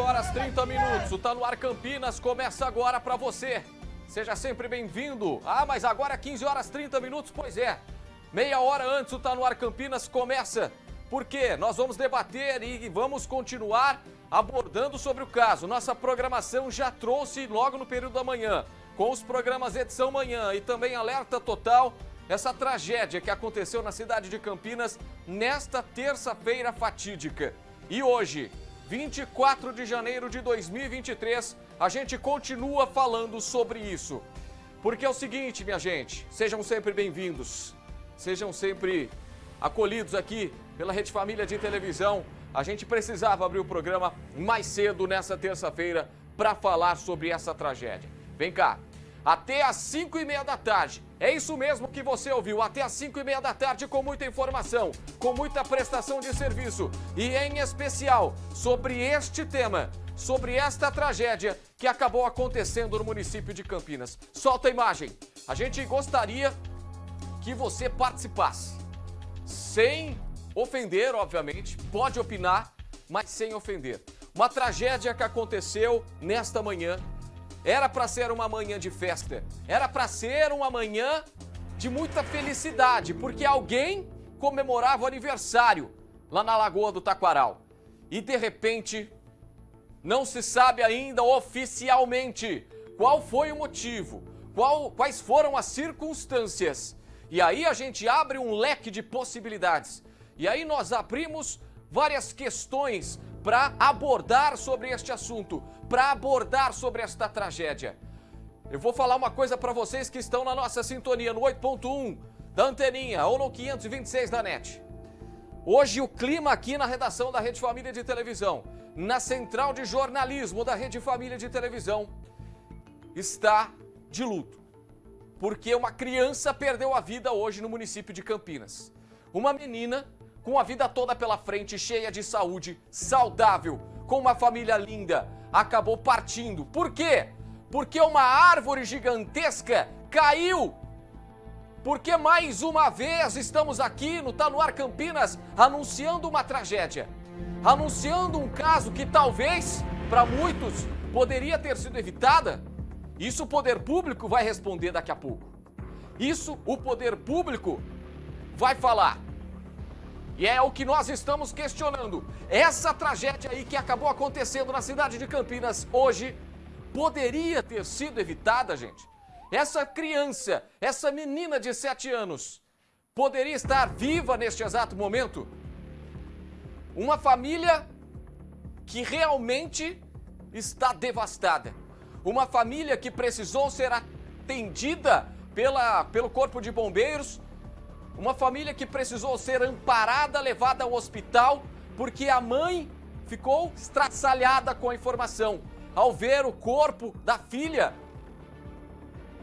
horas 30 minutos. O Tá no Ar Campinas começa agora para você. Seja sempre bem-vindo. Ah, mas agora 15 horas 30 minutos? Pois é. Meia hora antes o Tá no Ar Campinas começa. Por quê? Nós vamos debater e vamos continuar abordando sobre o caso. Nossa programação já trouxe logo no período da manhã, com os programas Edição Manhã e também Alerta Total, essa tragédia que aconteceu na cidade de Campinas nesta terça-feira fatídica. E hoje, 24 de janeiro de 2023, a gente continua falando sobre isso. Porque é o seguinte, minha gente, sejam sempre bem-vindos, sejam sempre acolhidos aqui pela Rede Família de Televisão. A gente precisava abrir o programa mais cedo nessa terça-feira para falar sobre essa tragédia. Vem cá, até às 5h30 da tarde, é isso mesmo que você ouviu, até às 5h30 da tarde com muita informação, com muita prestação de serviço e em especial sobre este tema, sobre esta tragédia que acabou acontecendo no município de Campinas. Solta a imagem, a gente gostaria que você participasse, sem ofender, obviamente, pode opinar, mas sem ofender. Uma tragédia que aconteceu nesta manhã. Era para ser uma manhã de festa, era para ser uma manhã de muita felicidade, porque alguém comemorava o aniversário lá na Lagoa do Taquaral. E de repente, não se sabe ainda oficialmente qual foi o motivo, quais foram as circunstâncias. E aí a gente abre um leque de possibilidades. E aí nós abrimos várias questões para abordar sobre este assunto, para abordar sobre esta tragédia. Eu vou falar uma coisa para vocês que estão na nossa sintonia no 8.1 da Anteninha ou no 526 da NET. Hoje o clima aqui na redação da Rede Família de Televisão, na central de jornalismo da Rede Família de Televisão, está de luto. Porque uma criança perdeu a vida hoje no município de Campinas. Uma menina com a vida toda pela frente, cheia de saúde, saudável, com uma família linda, acabou partindo. Por quê? Porque uma árvore gigantesca caiu. Porque mais uma vez estamos aqui no Tá no Ar Campinas anunciando uma tragédia. Anunciando um caso que talvez, para muitos, poderia ter sido evitada. Isso o poder público vai responder daqui a pouco. Isso o poder público vai falar. E é o que nós estamos questionando. Essa tragédia aí que acabou acontecendo na cidade de Campinas hoje, poderia ter sido evitada, gente? Essa criança, essa menina de 7 anos, poderia estar viva neste exato momento? Uma família que realmente está devastada. Uma família que precisou ser atendida pelo Corpo de Bombeiros. Uma família que precisou ser amparada, levada ao hospital, porque a mãe ficou estraçalhada com a informação ao ver o corpo da filha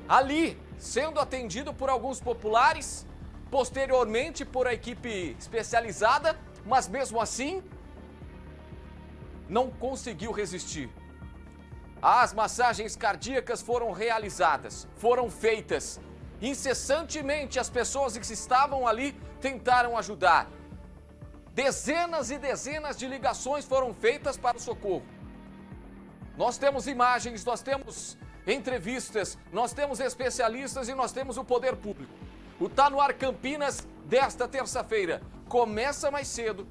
ali, sendo atendido por alguns populares, posteriormente por a equipe especializada, mas mesmo assim não conseguiu resistir. As massagens cardíacas foram realizadas, foram feitas. Incessantemente as pessoas que estavam ali tentaram ajudar. Dezenas e dezenas de ligações foram feitas para o socorro. Nós temos imagens, nós temos entrevistas, nós temos especialistas e nós temos o poder público. O Tá no Ar Campinas desta terça-feira começa mais cedo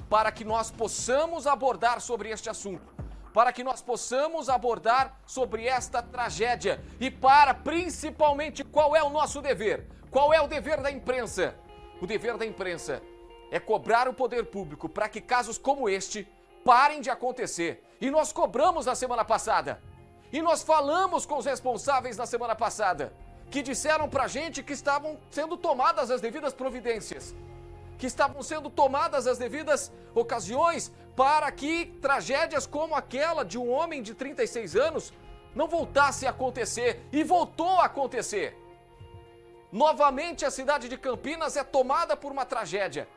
para que nós possamos abordar sobre este assunto. Para que nós possamos abordar sobre esta tragédia e para, principalmente, qual é o nosso dever? Qual é o dever da imprensa? O dever da imprensa é cobrar o poder público para que casos como este parem de acontecer. E nós cobramos na semana passada. E nós falamos com os responsáveis na semana passada, que disseram pra gente que estavam sendo tomadas as devidas providências, que estavam sendo tomadas as devidas ocasiões para que tragédias como aquela de um homem de 36 anos não voltasse a acontecer. E voltou a acontecer. Novamente a cidade de Campinas é tomada por uma tragédia.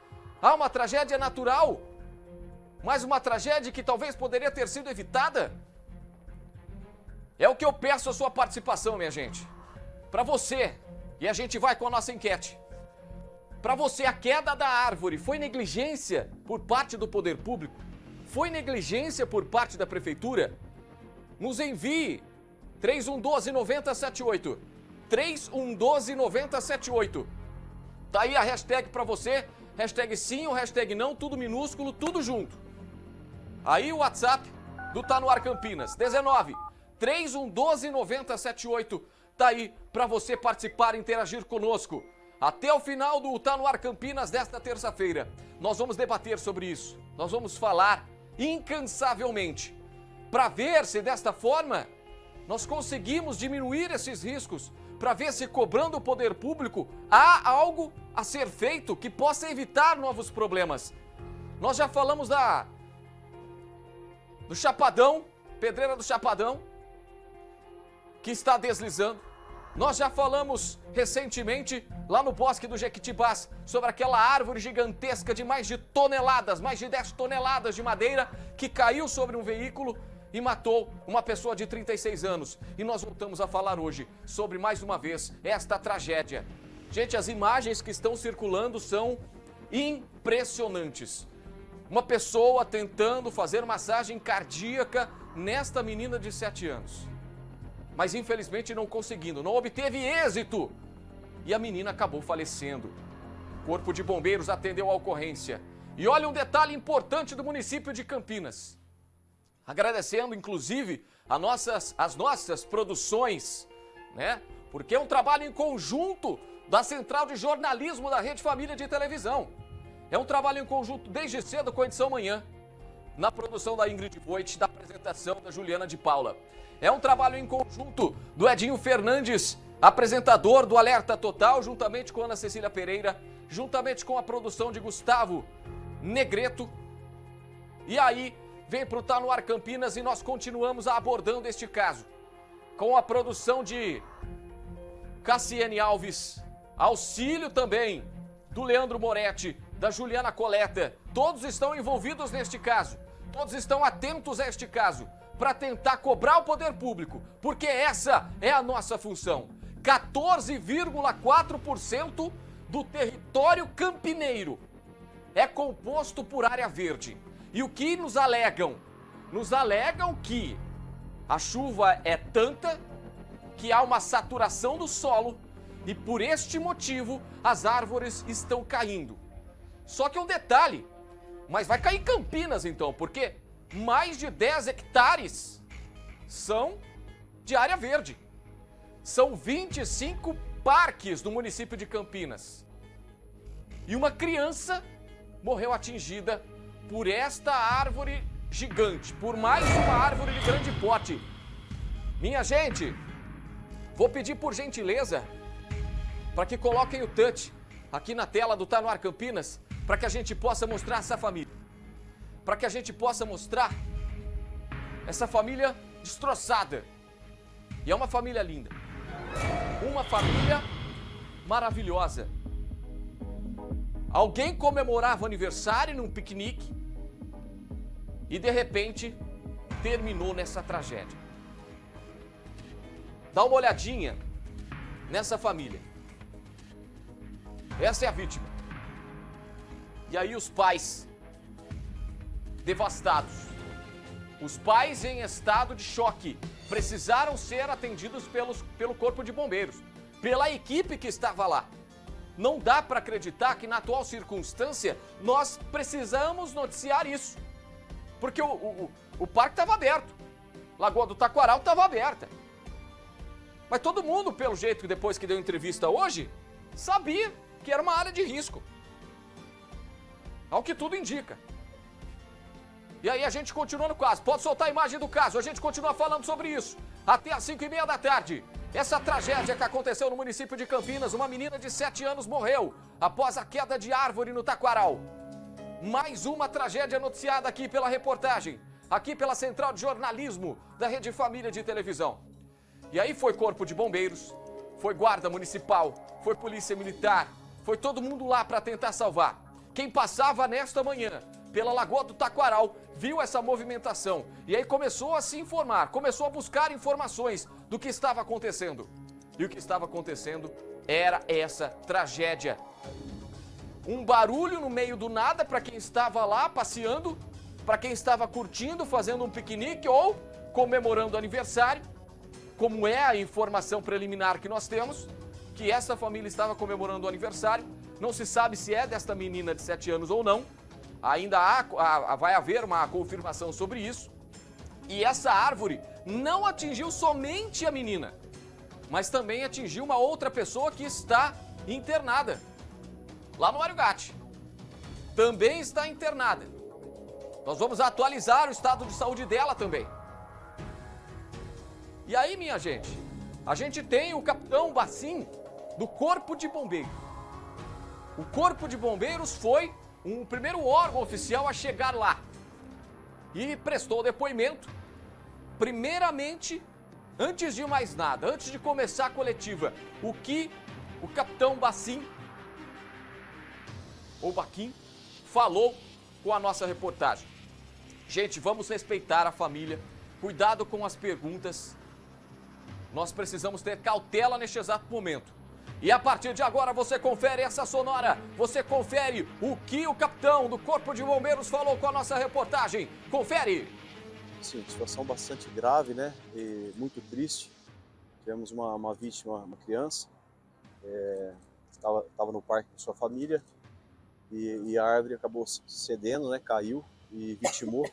Há uma tragédia natural, mas uma tragédia que talvez poderia ter sido evitada. É o que eu peço a sua participação, minha gente. Para você, e a gente vai com a nossa enquete. Para você, a queda da árvore foi negligência por parte do poder público? Foi negligência por parte da prefeitura? Nos envie 3112-9078. 3112-9078. Tá aí a hashtag pra você. Hashtag sim ou hashtag não, tudo minúsculo, tudo junto. Aí o WhatsApp do Tá No Ar Campinas, 19-3112-9078. Tá aí pra você participar e interagir conosco. Até o final do Tá No Ar Campinas desta terça-feira, nós vamos debater sobre isso. Nós vamos falar incansavelmente para ver se desta forma nós conseguimos diminuir esses riscos, para ver se cobrando o poder público há algo a ser feito que possa evitar novos problemas. Nós já falamos do Chapadão, pedreira do Chapadão, que está deslizando. Nós já falamos recentemente lá no Bosque do Jequitibás sobre aquela árvore gigantesca de mais de 10 toneladas de madeira que caiu sobre um veículo e matou uma pessoa de 36 anos. E nós voltamos a falar hoje sobre, mais uma vez, esta tragédia. Gente, as imagens que estão circulando são impressionantes. Uma pessoa tentando fazer massagem cardíaca nesta menina de 7 anos. Mas infelizmente não conseguindo, não obteve êxito. E a menina acabou falecendo. O Corpo de Bombeiros atendeu a ocorrência. E olha um detalhe importante do município de Campinas. Agradecendo, inclusive, as nossas produções, né? Porque é um trabalho em conjunto da Central de Jornalismo da Rede Família de Televisão. É um trabalho em conjunto desde cedo com a edição manhã, na produção da Ingrid Voit, da apresentação da Juliana de Paula. É um trabalho em conjunto do Edinho Fernandes, apresentador do Alerta Total, juntamente com Ana Cecília Pereira, juntamente com a produção de Gustavo Negreto. E aí vem pro Tá No Ar Campinas e nós continuamos abordando este caso, com a produção de Cassiane Alves, auxílio também do Leandro Moretti, da Juliana Coleta. Todos estão envolvidos neste caso, todos estão atentos a este caso, para tentar cobrar o poder público, porque essa é a nossa função. 14,4% do território campineiro é composto por área verde. E o que nos alegam? Nos alegam que a chuva é tanta que há uma saturação do solo e por este motivo as árvores estão caindo. Só que um detalhe, mas vai cair Campinas então, porque mais de 10 hectares são de área verde. São 25 parques no município de Campinas. E uma criança morreu atingida por esta árvore gigante, por mais uma árvore de grande porte. Minha gente, vou pedir por gentileza para que coloquem o touch aqui na tela do Tá No Ar Campinas, para que a gente possa mostrar essa família. Para que a gente possa mostrar essa família destroçada. E é uma família linda. Uma família maravilhosa. Alguém comemorava o aniversário num piquenique e de repente terminou nessa tragédia. Dá uma olhadinha nessa família. Essa é a vítima. E aí os pais devastados. Os pais em estado de choque precisaram ser atendidos pelo Corpo de Bombeiros, pela equipe que estava lá. Não dá para acreditar que na atual circunstância nós precisamos noticiar isso. Porque o parque estava aberto. Lagoa do Taquaral estava aberta. Mas todo mundo, pelo jeito que depois que deu entrevista hoje, sabia que era uma área de risco. Ao que tudo indica. E aí a gente continua no caso. Pode soltar a imagem do caso. A gente continua falando sobre isso. Até às 5h30 da tarde. Essa tragédia que aconteceu no município de Campinas. Uma menina de 7 anos morreu após a queda de árvore no Taquaral. Mais uma tragédia noticiada aqui pela reportagem. Aqui pela Central de Jornalismo da Rede Família de Televisão. E aí foi Corpo de Bombeiros, foi Guarda Municipal, foi Polícia Militar, foi todo mundo lá para tentar salvar. Quem passava nesta manhã pela Lagoa do Taquaral viu essa movimentação e aí começou a se informar, começou a buscar informações do que estava acontecendo. E o que estava acontecendo era essa tragédia. Um barulho no meio do nada para quem estava lá passeando para quem estava curtindo, fazendo um piquenique ou comemorando aniversário, como é a informação preliminar que nós temos, que essa família estava comemorando o aniversário. Não se sabe se é desta menina de 7 anos ou não. Ainda vai haver uma confirmação sobre isso. E essa árvore não atingiu somente a menina, mas também atingiu uma outra pessoa que está internada lá no Mário Gatti. Também está internada. Nós vamos atualizar o estado de saúde dela também. E aí, minha gente, a gente tem o capitão Bacim do Corpo de Bombeiro. O Corpo de Bombeiros foi um primeiro órgão oficial a chegar lá e prestou depoimento. Primeiramente, antes de mais nada, antes de começar a coletiva, o que o capitão Bacim, ou Baquim, falou com a nossa reportagem. Gente, vamos respeitar a família, cuidado com as perguntas. Nós precisamos ter cautela neste exato momento. E a partir de agora você confere essa sonora, você confere o que o capitão do Corpo de Bombeiros falou com a nossa reportagem. Confere! Sim, situação bastante grave, né? E muito triste. Tivemos uma vítima, uma criança, estava no parque com sua família e a árvore acabou cedendo, né? Caiu e vitimou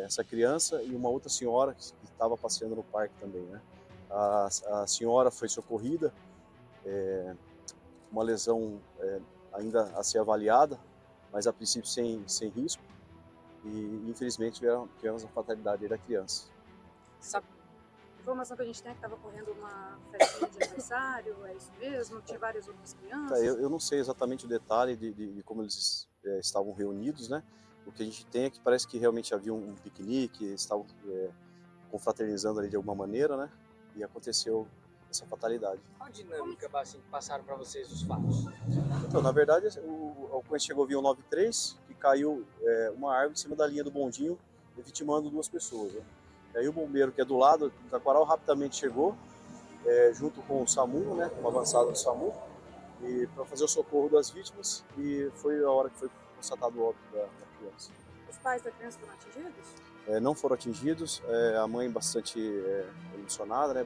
essa criança e uma outra senhora que estava passeando no parque também, né? A senhora foi socorrida, uma lesão ainda a ser avaliada, mas a princípio sem risco, e infelizmente tivemos a fatalidade da criança. A informação que a gente tem é que estava ocorrendo uma festinha de aniversário, é isso mesmo? Tinha várias outras crianças? Eu não sei exatamente o detalhe de como eles estavam reunidos, né? O que a gente tem é que parece que realmente havia um piquenique, estavam confraternizando ali de alguma maneira, né? E aconteceu essa fatalidade. Qual a dinâmica assim, que passaram para vocês os fatos? Então, na verdade, o ocorrência chegou via 93, que caiu uma árvore em cima da linha do bondinho, vitimando 2 pessoas. Né? E aí o bombeiro, que é do lado do Taquaral, rapidamente chegou, junto com o SAMU, né, uma avançada do SAMU, para fazer o socorro das vítimas, e foi a hora que foi constatado o óbito da criança. Os pais da criança foram atingidos? Não foram atingidos, a mãe bastante emocionada, né,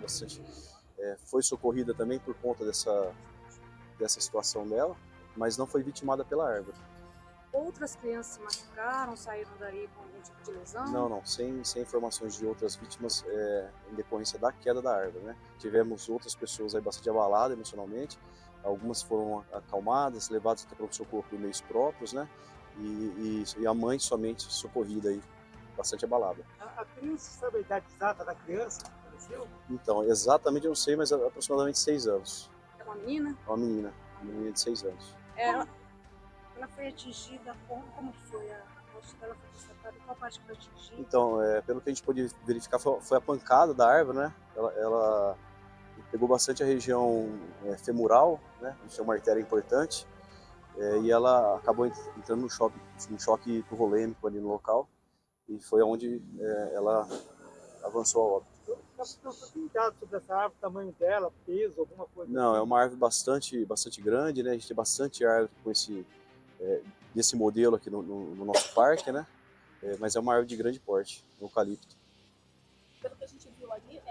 foi socorrida também por conta dessa situação dela, mas não foi vitimada pela árvore. Outras crianças se machucaram, saíram daí com algum tipo de lesão? Não, sem informações de outras vítimas em decorrência da queda da árvore, né? Tivemos outras pessoas aí bastante abaladas emocionalmente, algumas foram acalmadas, levadas até para o socorro por meios próprios, né? E a mãe somente socorrida aí, bastante abalada. A criança sabe a idade exata da criança? Então, exatamente eu não sei, mas aproximadamente 6 anos. É uma menina? É uma menina de 6 anos. Ela foi atingida, como que foi? A rosto dela foi destacada, qual parte que foi atingida? Então, pelo que a gente pôde verificar, foi a pancada da árvore, né? Ela pegou bastante a região femoral, né? Isso é uma artéria importante, e ela acabou entrando no choque hipovolêmico ali no local, e foi onde ela avançou a óbito. Você tem dados sobre essa árvore, o tamanho dela, peso, alguma coisa? Não, é uma árvore bastante grande, né? A gente tem bastante árvore com desse modelo aqui no nosso parque, né? Mas é uma árvore de grande porte, eucalipto. Pelo que a gente viu ali,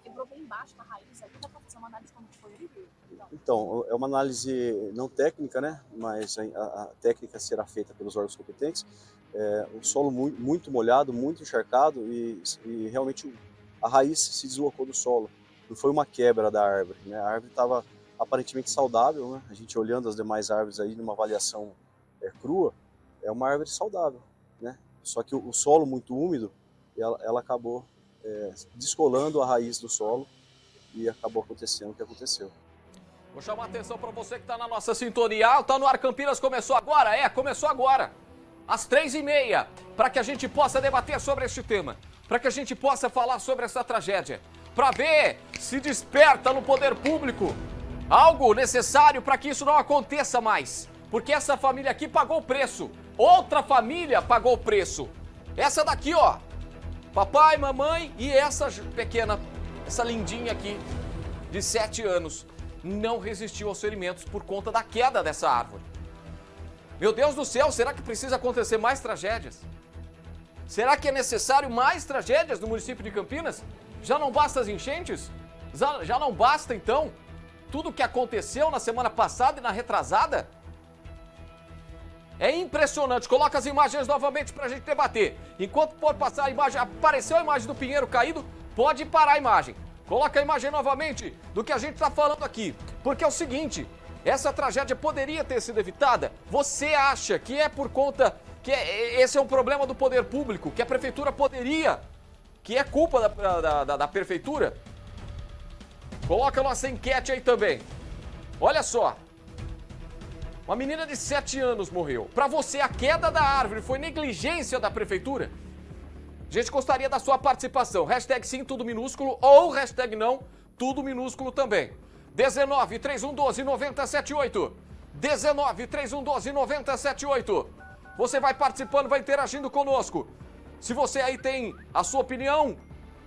quebrou bem embaixo na raiz, ali dá para fazer uma análise como foi ali? Então, é uma análise não técnica, né? Mas a técnica será feita pelos órgãos competentes. Um solo muito molhado, muito encharcado e realmente a raiz se deslocou do solo. Não foi uma quebra da árvore, né? A árvore estava aparentemente saudável, né? A gente olhando as demais árvores aí numa avaliação crua, é uma árvore saudável, né? Só que o solo muito úmido, ela acabou descolando a raiz do solo e acabou acontecendo o que aconteceu. Vou chamar a atenção para você que está na nossa sintonia. Tá no ar Campinas, começou agora? Começou agora. Às 3h30, para que a gente possa debater sobre este tema, para que a gente possa falar sobre essa tragédia, para ver se desperta no poder público algo necessário para que isso não aconteça mais. Porque essa família aqui pagou o preço, outra família pagou o preço. Essa daqui, ó, papai, mamãe e essa pequena, essa lindinha aqui, de 7 anos, não resistiu aos ferimentos por conta da queda dessa árvore. Meu Deus do céu, será que precisa acontecer mais tragédias? Será que é necessário mais tragédias no município de Campinas? Já não basta as enchentes? Já não basta, então, tudo o que aconteceu na semana passada e na retrasada? É impressionante. Coloca as imagens novamente pra gente debater. Enquanto for passar a imagem, apareceu a imagem do Pinheiro caído, pode parar a imagem. Coloca a imagem novamente do que a gente tá falando aqui. Porque é o seguinte, essa tragédia poderia ter sido evitada? Você acha que é por conta que esse é um problema do poder público, que a prefeitura poderia, que é culpa da prefeitura? Coloca a nossa enquete aí também. Olha só. Uma menina de 7 anos morreu. Para você, a queda da árvore foi negligência da prefeitura? A gente gostaria da sua participação. Hashtag sim, tudo minúsculo, ou hashtag não, tudo minúsculo também. 19 3112 9078. 19 3112 9078. Você vai participando, vai interagindo conosco. Se você aí tem a sua opinião,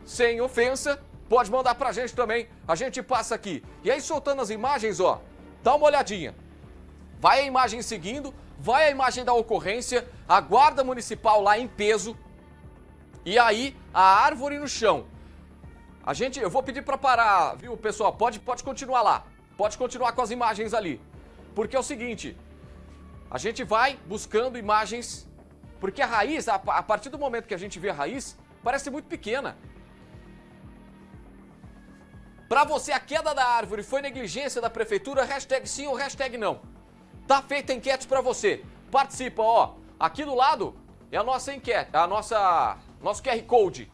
sem ofensa, pode mandar pra gente também. A gente passa aqui. E aí, soltando as imagens, ó, dá uma olhadinha. Vai a imagem seguindo, vai a imagem da ocorrência, a guarda municipal lá em peso, e aí a árvore no chão. Eu vou pedir para parar, viu, pessoal? Pode continuar lá, pode continuar com as imagens ali, porque é o seguinte, a gente vai buscando imagens, porque a raiz, a partir do momento que a gente vê a raiz, parece muito pequena. Para você, a queda da árvore foi negligência da prefeitura? Hashtag sim ou hashtag não. Tá feita a enquete para você. Participa, ó. Aqui do lado é a nossa enquete, nosso QR Code.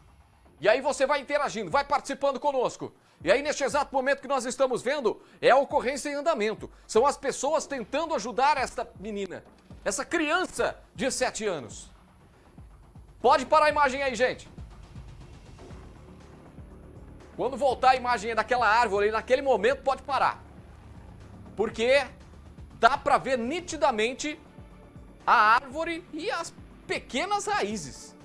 E aí você vai interagindo, vai participando conosco. E aí, neste exato momento que nós estamos vendo, é a ocorrência em andamento. São as pessoas tentando ajudar esta menina, essa criança de 7 anos. Pode parar a imagem aí, gente. Quando voltar a imagem daquela árvore, naquele momento, pode parar. Porque dá para ver nitidamente a árvore e as pequenas raízes,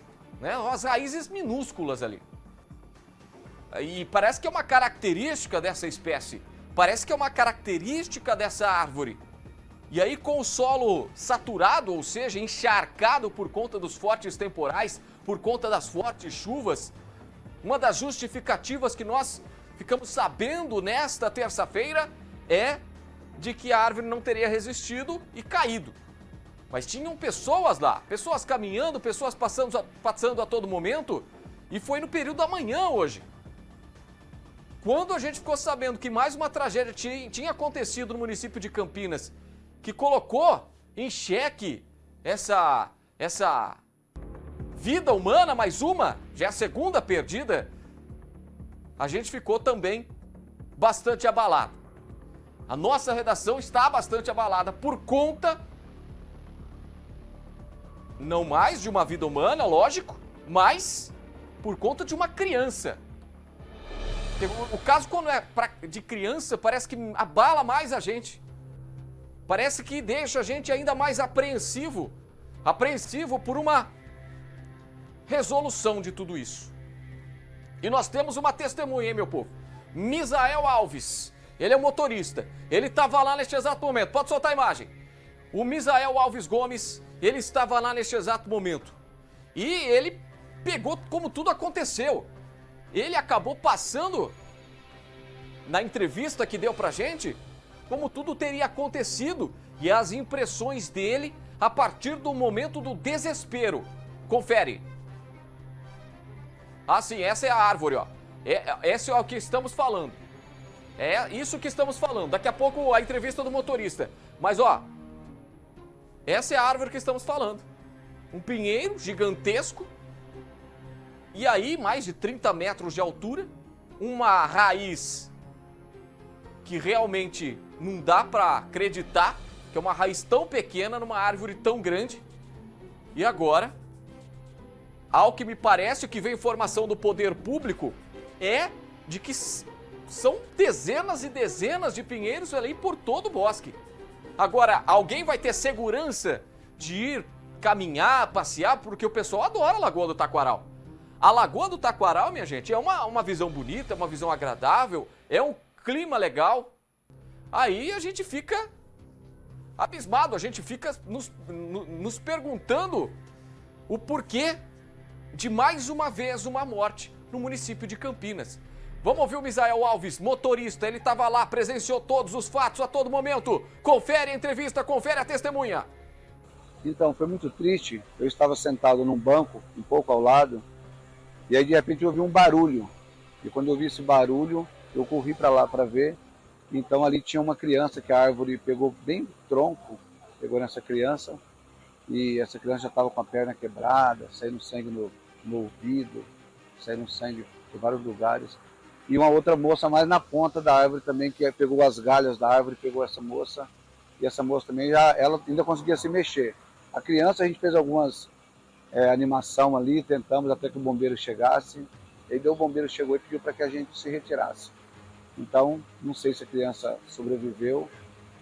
né? As raízes minúsculas ali. E parece que é uma característica dessa espécie, parece que é uma característica dessa árvore. E aí, com o solo saturado, ou seja, encharcado por conta dos fortes temporais, por conta das fortes chuvas, uma das justificativas que nós ficamos sabendo nesta terça-feira é de que a árvore não teria resistido e caído. Mas tinham pessoas lá, pessoas caminhando, pessoas passando a todo momento, e foi no período da manhã hoje. Quando a gente ficou sabendo que mais uma tragédia tinha acontecido no município de Campinas, que colocou em xeque essa vida humana, mais uma, já é a segunda perdida, a gente ficou também bastante abalado. A nossa redação está bastante abalada por conta, não mais de uma vida humana, lógico, mas por conta de uma criança. O caso, quando é de criança, parece que abala mais a gente. Parece que deixa a gente ainda mais apreensivo por uma resolução de tudo isso. E nós temos uma testemunha, hein, meu povo? Misael Alves. Ele é um motorista. Ele estava lá neste exato momento. Pode soltar a imagem. O Misael Alves Gomes, ele estava lá neste exato momento. E ele pegou como tudo aconteceu. Ele acabou passando, na entrevista que deu pra gente, como tudo teria acontecido. E as impressões dele a partir do momento do desespero. Confere. Ah, sim, essa é a árvore, ó. Esse é o que estamos falando. É isso que estamos falando. Daqui a pouco a entrevista do motorista. Mas, ó, essa é a árvore que estamos falando. Um pinheiro gigantesco. E aí, mais de 30 metros de altura. Uma raiz que realmente não dá para acreditar que é uma raiz tão pequena numa árvore tão grande. E agora, ao que me parece, o que vem informação do poder público é de que são dezenas e dezenas de pinheiros ali por todo o bosque. Agora, alguém vai ter segurança de ir caminhar, passear, porque o pessoal adora a Lagoa do Taquaral. A Lagoa do Taquaral, minha gente, é uma visão bonita, uma visão agradável, é um clima legal. Aí a gente fica abismado, a gente fica nos perguntando o porquê de mais uma vez uma morte no município de Campinas. Vamos ouvir o Misael Alves, motorista, ele estava lá, presenciou todos os fatos a todo momento. Confere a entrevista, confere a testemunha. Então, foi muito triste. Eu estava sentado num banco, um pouco ao lado, e aí de repente eu ouvi um barulho. E quando eu vi esse barulho, eu corri para lá para ver. Então ali tinha uma criança que a árvore pegou bem no tronco, pegou nessa criança, e essa criança já estava com a perna quebrada, saindo sangue no ouvido, saindo sangue de vários lugares. E uma outra moça mais na ponta da árvore também, que pegou as galhas da árvore, pegou essa moça, e essa moça também, ela ainda conseguia se mexer. A criança, a gente fez algumas animação ali, tentamos até que o bombeiro chegasse, e aí o bombeiro chegou e pediu para que a gente se retirasse. Então, não sei se a criança sobreviveu,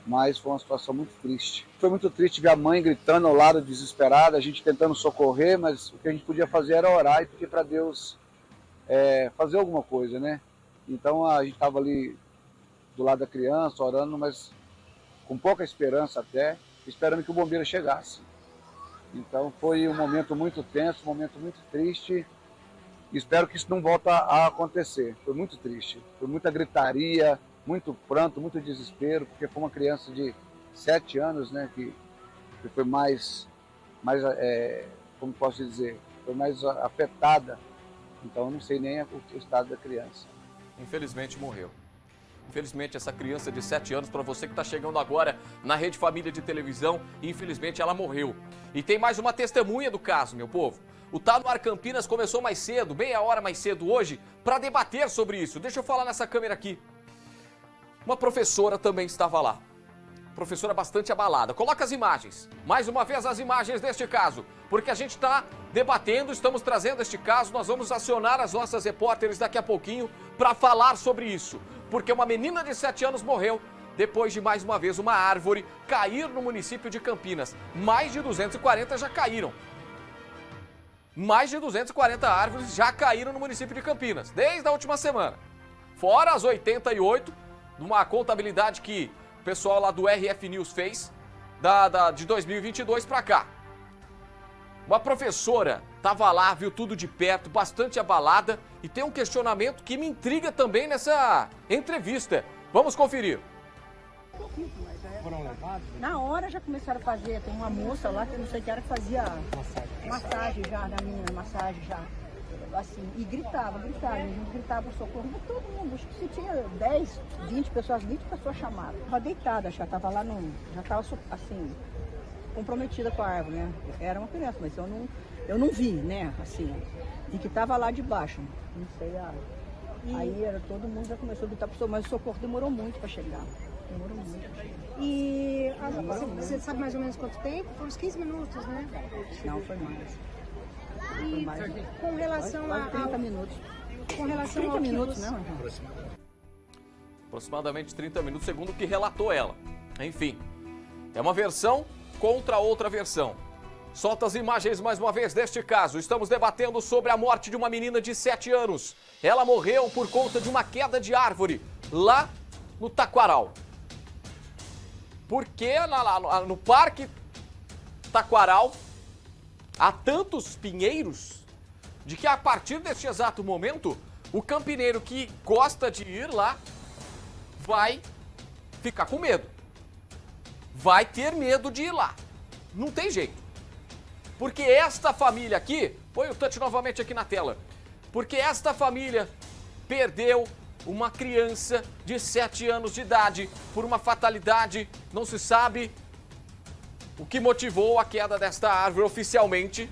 mas foi uma situação muito triste. Foi muito triste ver a mãe gritando ao lado, desesperada, a gente tentando socorrer, mas o que a gente podia fazer era orar e pedir para Deus fazer alguma coisa, né? Então a gente estava ali do lado da criança, orando, mas com pouca esperança até, esperando que o bombeiro chegasse. Então foi um momento muito tenso, um momento muito triste. Espero que isso não volte a acontecer. Foi muito triste, foi muita gritaria, muito pranto, muito desespero, porque foi uma criança de 7 anos, né, que foi mais como posso dizer, foi mais afetada. Então eu não sei nem o estado da criança. Infelizmente morreu. Infelizmente essa criança de 7 anos, para você que está chegando agora na Rede Família de televisão, infelizmente ela morreu. E tem mais uma testemunha do caso, meu povo. O Tá No Ar Campinas começou mais cedo, meia hora mais cedo hoje, para debater sobre isso. Deixa eu falar nessa câmera aqui. Uma professora também estava lá. Professora bastante abalada. Coloca as imagens. Mais uma vez as imagens deste caso. Porque a gente está debatendo, estamos trazendo este caso. Nós vamos acionar as nossas repórteres daqui a pouquinho para falar sobre isso. Porque uma menina de 7 anos morreu depois de mais uma vez uma árvore cair no município de Campinas. Mais de 240 já caíram. Mais de 240 árvores já caíram no município de Campinas, desde a última semana. Fora as 88, numa contabilidade que o pessoal lá do RF News fez, de 2022 para cá. Uma professora estava lá, viu tudo de perto, bastante abalada, e tem um questionamento que me intriga também nessa entrevista. Vamos conferir. Na hora já começaram a fazer, tem uma moça lá que eu não sei que era que fazia massagem já, na minha massagem já, assim, e gritava, a gente gritava socorro, mas todo mundo, acho que se tinha 10, 20 pessoas chamaram. Estava deitada, já estava lá, já estava assim, comprometida com a árvore, né? Era uma criança, mas eu não vi, né, assim, e que estava lá debaixo, não sei, aí era, todo mundo já começou a gritar, mas o socorro demorou muito para chegar. Demorou muito. E você sabe mais ou menos quanto tempo? Foi uns 15 minutos, né? Não, foi mais. E com relação a 30 minutos. Com relação 30 ao que minutos, você... né? Aproximadamente 30 minutos, segundo o que relatou ela. Enfim, é uma versão contra outra versão. Solta as imagens mais uma vez deste caso. Estamos debatendo sobre a morte de uma menina de 7 anos. Ela morreu por conta de uma queda de árvore lá no Taquaral. Porque no Parque Taquaral há tantos pinheiros de que a partir deste exato momento o campineiro que gosta de ir lá vai ficar com medo. Vai ter medo de ir lá. Não tem jeito. Porque esta família aqui, põe o touch novamente aqui na tela, porque esta família perdeu uma criança de 7 anos de idade por uma fatalidade. Não se sabe o que motivou a queda desta árvore oficialmente,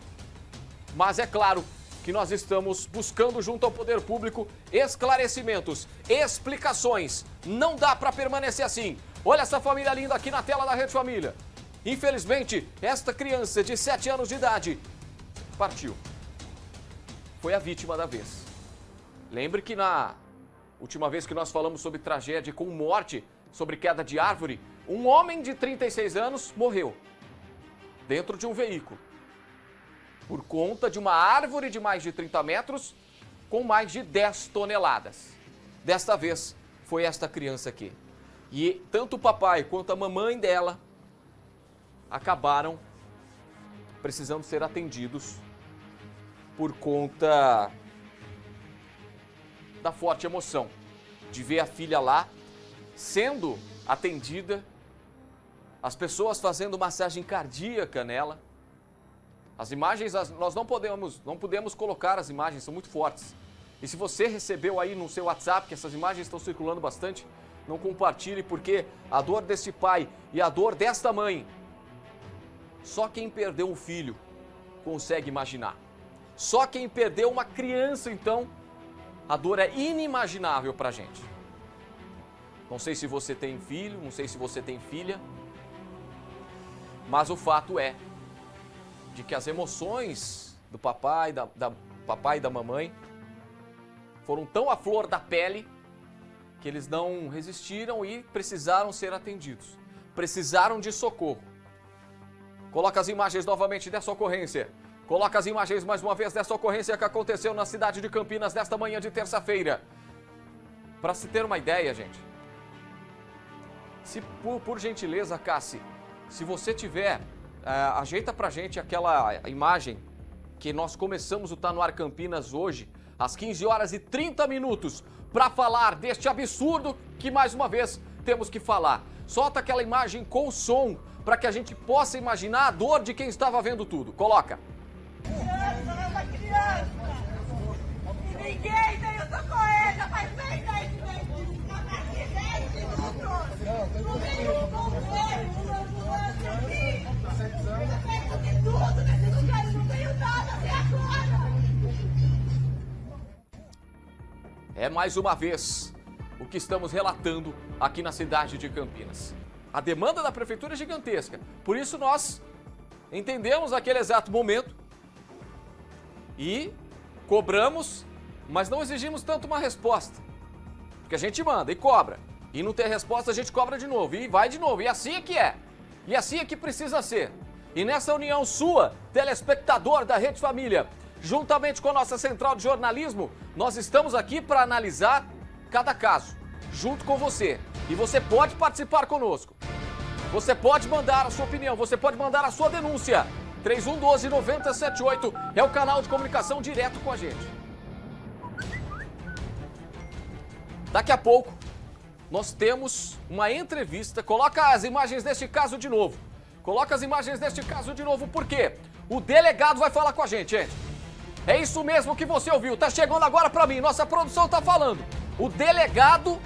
mas é claro que nós estamos buscando junto ao poder público esclarecimentos, explicações. Não dá para permanecer assim. Olha essa família linda aqui na tela da Rede Família. Infelizmente, esta criança de 7 anos de idade partiu. Foi a vítima da vez. Lembre que na última vez que nós falamos sobre tragédia com morte, sobre queda de árvore, um homem de 36 anos morreu dentro de um veículo por conta de uma árvore de mais de 30 metros com mais de 10 toneladas. Desta vez foi esta criança aqui. E tanto o papai quanto a mamãe dela acabaram precisando ser atendidos por conta da forte emoção de ver a filha lá sendo atendida, as pessoas fazendo massagem cardíaca nela. As imagens, nós não podemos colocar as imagens, são muito fortes. E se você recebeu aí no seu WhatsApp, que essas imagens estão circulando bastante, não compartilhe, porque a dor deste pai e a dor desta mãe, só quem perdeu um filho consegue imaginar. Só quem perdeu uma criança, então, a dor é inimaginável pra gente. Não sei se você tem filho, não sei se você tem filha, mas o fato é de que as emoções do papai, da papai e da mamãe foram tão à flor da pele que eles não resistiram e precisaram ser atendidos. Precisaram de socorro. Coloca as imagens novamente dessa ocorrência. Coloca as imagens mais uma vez dessa ocorrência que aconteceu na cidade de Campinas nesta manhã de terça-feira. Para se ter uma ideia, gente, se por gentileza, Cassi, se você tiver, ajeita pra gente aquela imagem que nós começamos o Tá No Ar Campinas hoje, às 15 horas e 30 minutos, para falar deste absurdo que, mais uma vez, temos que falar. Solta aquela imagem com som, para que a gente possa imaginar a dor de quem estava vendo tudo. Coloca. Uma criança! E ninguém veio socorrer, já faz 10 minutos! Não veio um bombeiro, uma ambulância aqui! Perto de tudo nesse lugar, não veio nada até agora! É mais uma vez o que estamos relatando aqui na cidade de Campinas. A demanda da prefeitura é gigantesca, por isso nós entendemos aquele exato momento e cobramos, mas não exigimos tanto uma resposta. Porque a gente manda e cobra. E não tem resposta, a gente cobra de novo. E vai de novo. E assim é que é. E assim é que precisa ser. E nessa união sua, telespectador da Rede Família, juntamente com a nossa central de jornalismo, nós estamos aqui para analisar cada caso, junto com você. E você pode participar conosco. Você pode mandar a sua opinião, você pode mandar a sua denúncia. 3112-9078 é o canal de comunicação direto com a gente. Daqui a pouco, nós temos uma entrevista. Coloca as imagens deste caso de novo. Coloca as imagens deste caso de novo, por quê? O delegado vai falar com a gente, gente. É isso mesmo que você ouviu. Tá chegando agora pra mim, nossa produção tá falando. O delegado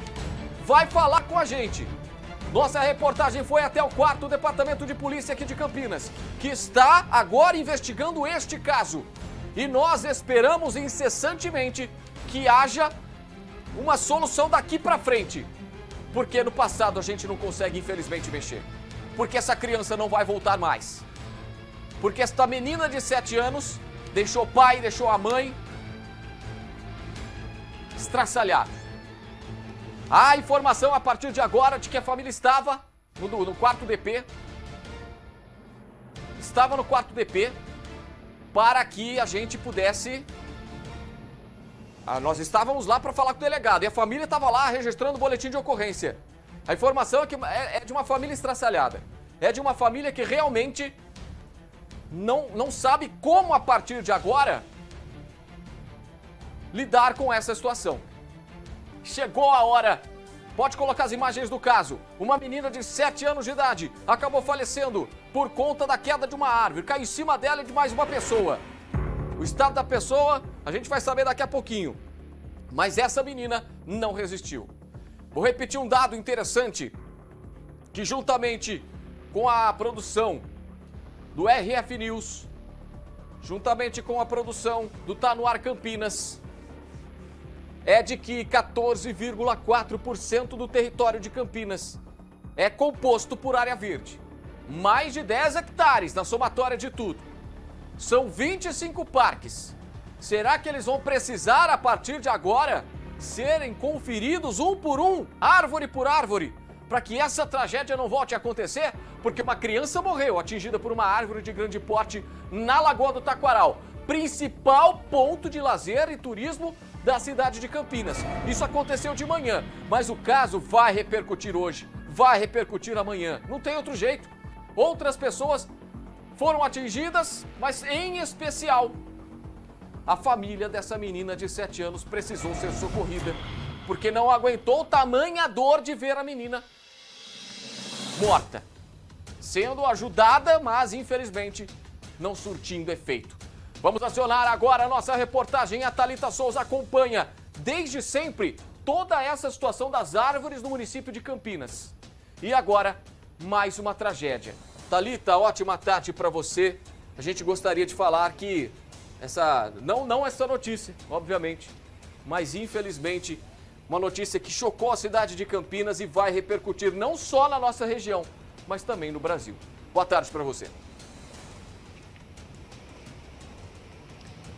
vai falar com a gente. Nossa reportagem foi até o 4º Departamento de Polícia aqui de Campinas, que está agora investigando este caso. E nós esperamos incessantemente que haja uma solução daqui pra frente. Porque no passado a gente não consegue, infelizmente, mexer. Porque essa criança não vai voltar mais. Porque esta menina de 7 anos deixou o pai, deixou a mãe estraçalhado. Há informação a partir de agora de que a família estava no quarto DP. Estava no quarto DP para que a gente pudesse... Nós estávamos lá para falar com o delegado e a família estava lá registrando o boletim de ocorrência. A informação é que é de uma família estraçalhada. É de uma família que realmente não sabe como, a partir de agora, lidar com essa situação. Chegou a hora. Pode colocar as imagens do caso. Uma menina de 7 anos de idade acabou falecendo por conta da queda de uma árvore. Caiu em cima dela e de mais uma pessoa. O estado da pessoa a gente vai saber daqui a pouquinho. Mas essa menina não resistiu. Vou repetir um dado interessante, que juntamente com a produção do RF News, juntamente com a produção do Tá No Ar Campinas, é de que 14,4% do território de Campinas é composto por área verde. Mais de 10 hectares na somatória de tudo. São 25 parques. Será que eles vão precisar, a partir de agora, serem conferidos um por um, árvore por árvore, para que essa tragédia não volte a acontecer? Porque uma criança morreu atingida por uma árvore de grande porte na Lagoa do Taquaral, principal ponto de lazer e turismo da cidade de Campinas. Isso aconteceu de manhã, mas o caso vai repercutir hoje, vai repercutir amanhã. Não tem outro jeito. Outras pessoas foram atingidas, mas em especial a família dessa menina de 7 anos precisou ser socorrida, porque não aguentou tamanha dor de ver a menina morta, sendo ajudada, mas infelizmente não surtindo efeito. Vamos acionar agora a nossa reportagem. A Thalita Souza acompanha desde sempre toda essa situação das árvores no município de Campinas. E agora, mais uma tragédia. Thalita, ótima tarde para você. A gente gostaria de falar que não essa notícia, obviamente, mas infelizmente uma notícia que chocou a cidade de Campinas e vai repercutir não só na nossa região, mas também no Brasil. Boa tarde para você.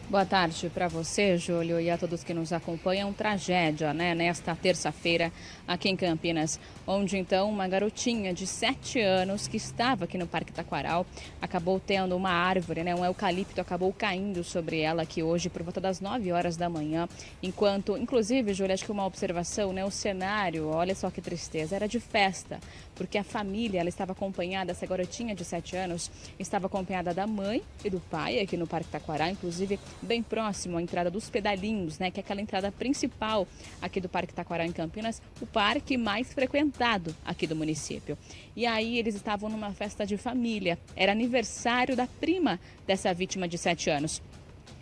Boa tarde para você, Júlio, e a todos que nos acompanham. Tragédia, né, nesta terça-feira aqui em Campinas, onde então uma garotinha de 7 anos que estava aqui no Parque Taquaral acabou tendo uma árvore, né, um eucalipto acabou caindo sobre ela aqui hoje por volta das 9 horas da manhã, enquanto, inclusive, Júlio, acho que uma observação, né, o cenário, olha só que tristeza, era de festa, porque a família, ela estava acompanhada, essa garotinha de 7 anos, estava acompanhada da mãe e do pai aqui no Parque Taquaral, inclusive bem próximo à entrada dos Pedalinhos, né, que é aquela entrada principal aqui do Parque Taquaral em Campinas, o parque mais frequentado aqui do município. E aí eles estavam numa festa de família, era aniversário da prima dessa vítima de 7 anos.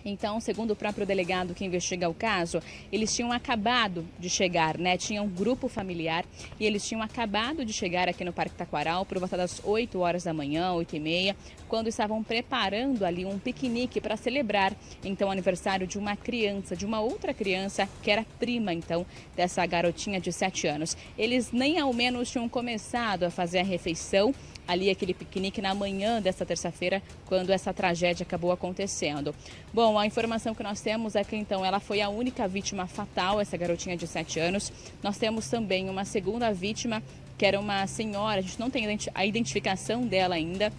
Então, segundo o próprio delegado que investiga o caso, eles tinham acabado de chegar, né? Tinha um grupo familiar e eles tinham acabado de chegar aqui no Parque Taquaral por volta das 8 horas da manhã, 8h30, quando estavam preparando ali um piquenique para celebrar, então, o aniversário de uma criança, de uma outra criança, que era prima, então, dessa garotinha de 7 anos. Eles nem ao menos tinham começado a fazer a refeição, ali aquele piquenique na manhã desta terça-feira, quando essa tragédia acabou acontecendo. Bom, a informação que nós temos é que então ela foi a única vítima fatal, essa garotinha de 7 anos. Nós temos também uma segunda vítima, que era uma senhora, a gente não tem a identificação dela ainda,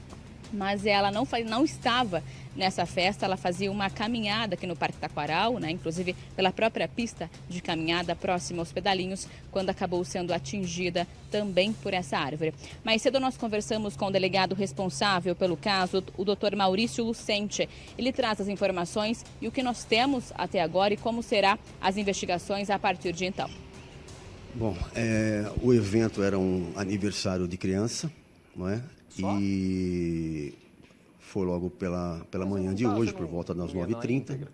mas ela não estava nessa festa, ela fazia uma caminhada aqui no Parque Taquaral, né, inclusive pela própria pista de caminhada próxima aos Pedalinhos, quando acabou sendo atingida também por essa árvore. Mais cedo nós conversamos com o delegado responsável pelo caso, o Dr. Maurício Lucente. Ele traz as informações e o que nós temos até agora e como serão as investigações a partir de então. Bom, o evento era um aniversário de criança, não é? E foi logo pela manhã de hoje, por volta das 9h30.